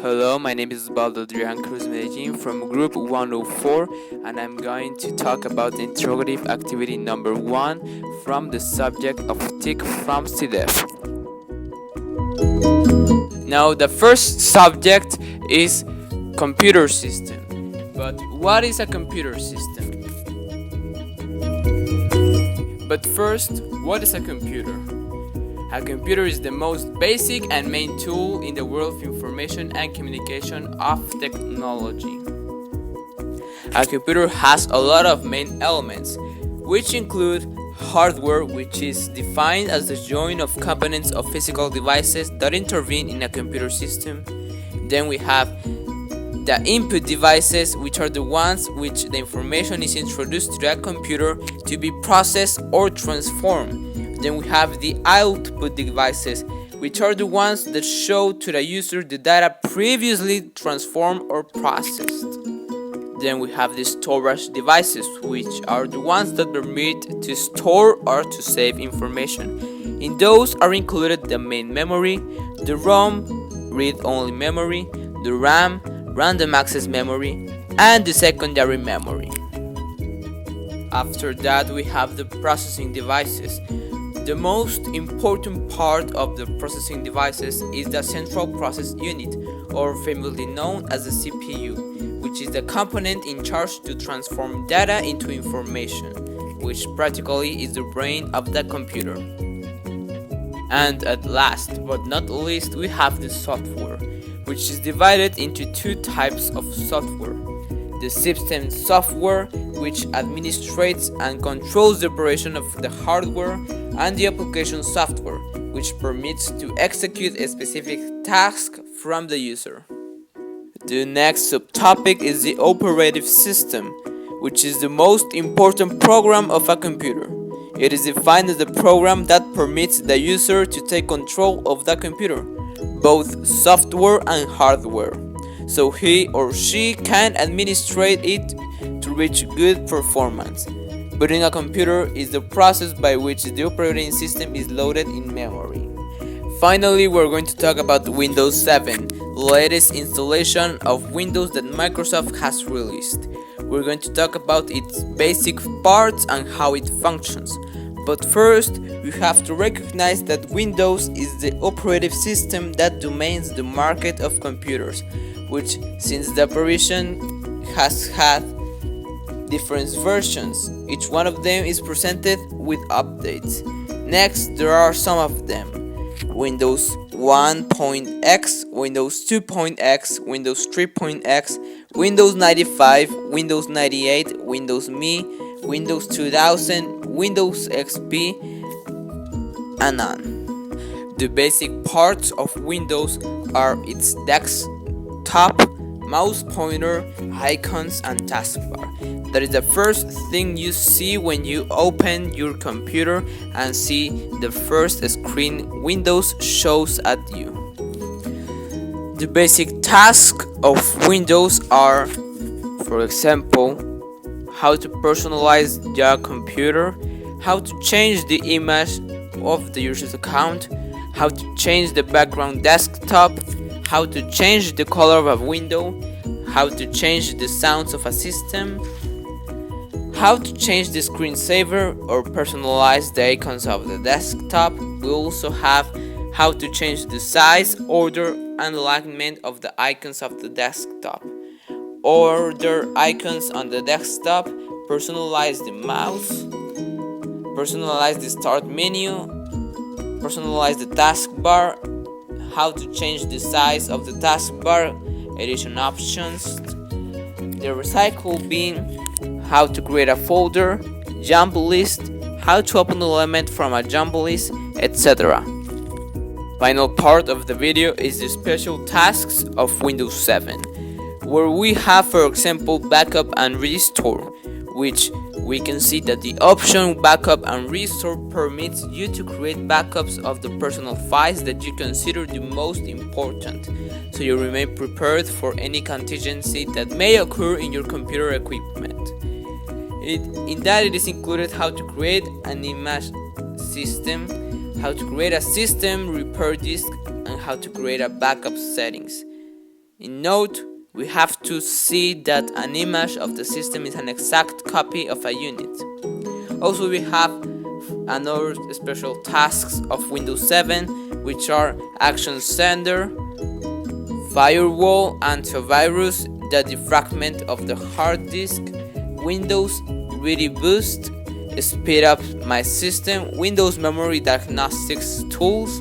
Hello, my name is Baldo Adrian Cruz Medellin from Group 104, and I'm going to talk about the interrogative activity number 1 from the subject of TIC from CIDEB. Now, the first subject is computer system. But what is a computer system? But first, what is a computer? A computer is the most basic and main tool in the world of information and communication of technology. A computer has a lot of main elements, which include hardware, which is defined as the join of components of physical devices that intervene in a computer system. Then we have the input devices, which are the ones which the information is introduced to that computer to be processed or transformed. Then we have the output devices, which are the ones that show to the user the data previously transformed or processed. Then we have the storage devices, which are the ones that permit to store or to save information. In those are included the main memory, the ROM, read-only memory, the RAM, random access memory, and the secondary memory. After that, we have the processing devices. The most important part of the processing devices is the central process unit, or famously known as the CPU, which is the component in charge to transform data into information, which practically is the brain of the computer. And at last but not least, we have the software, which is divided into two types of software. The system software, which administrates and controls the operation of the hardware, and the application software, which permits to execute a specific task from the user. The next subtopic is the operative system, which is the most important program of a computer. It is defined as the program that permits the user to take control of the computer, both software and hardware, so he or she can administrate it to reach good performance. Booting a computer is the process by which the operating system is loaded in memory. Finally, we're going to talk about Windows 7, the latest installation of Windows that Microsoft has released. We're going to talk about its basic parts and how it functions. But first, we have to recognize that Windows is the operative system that dominates the market of computers, which since the apparition has had different versions. Each one of them is presented with updates. Next, there are some of them: Windows 1.x, Windows 2.x, Windows 3.x, Windows 95, Windows 98, Windows Me, Windows 2000, Windows XP, and on. The basic parts of Windows are its desktop, mouse pointer, icons, and taskbar. That is the first thing you see when you open your computer and see the first screen Windows shows at you. The basic tasks of Windows are, for example, how to personalize your computer, how to change the image of the user's account, how to change the background desktop, how to change the color of a window, how to change the sounds of a system, how to change the screensaver or personalize the icons of the desktop. We also have how to change the size, order, and alignment of the icons of the desktop, order icons on the desktop, personalize the mouse, personalize the start menu, personalize the taskbar, how to change the size of the taskbar, edition options, the recycle bin, how to create a folder, jump list, how to open an element from a jump list, etc. Final part of the video is the special tasks of Windows 7, where we have, for example, backup and restore, which we can see that the option backup and restore permits you to create backups of the personal files that you consider the most important, so you remain prepared for any contingency that may occur in your computer equipment. In that it is included how to create an image system, how to create a system repair disk, and how to create a backup settings. In note, we have to see that an image of the system is an exact copy of a unit. Also, we have another special tasks of Windows 7, which are Action Sender, Firewall, Antivirus, the defragment of the hard disk, Windows Ready Boost, Speed Up My System, Windows Memory Diagnostics Tools,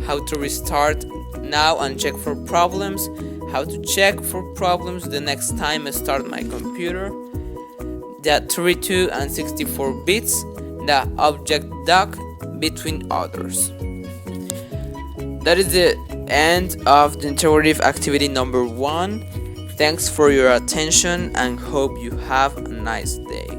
how to restart now and check for problems, how to check for problems the next time I start my computer, the 32 and 64 bits, the object dock, between others. That is the end of the integrative activity number 1. Thanks for your attention and hope you have a nice day.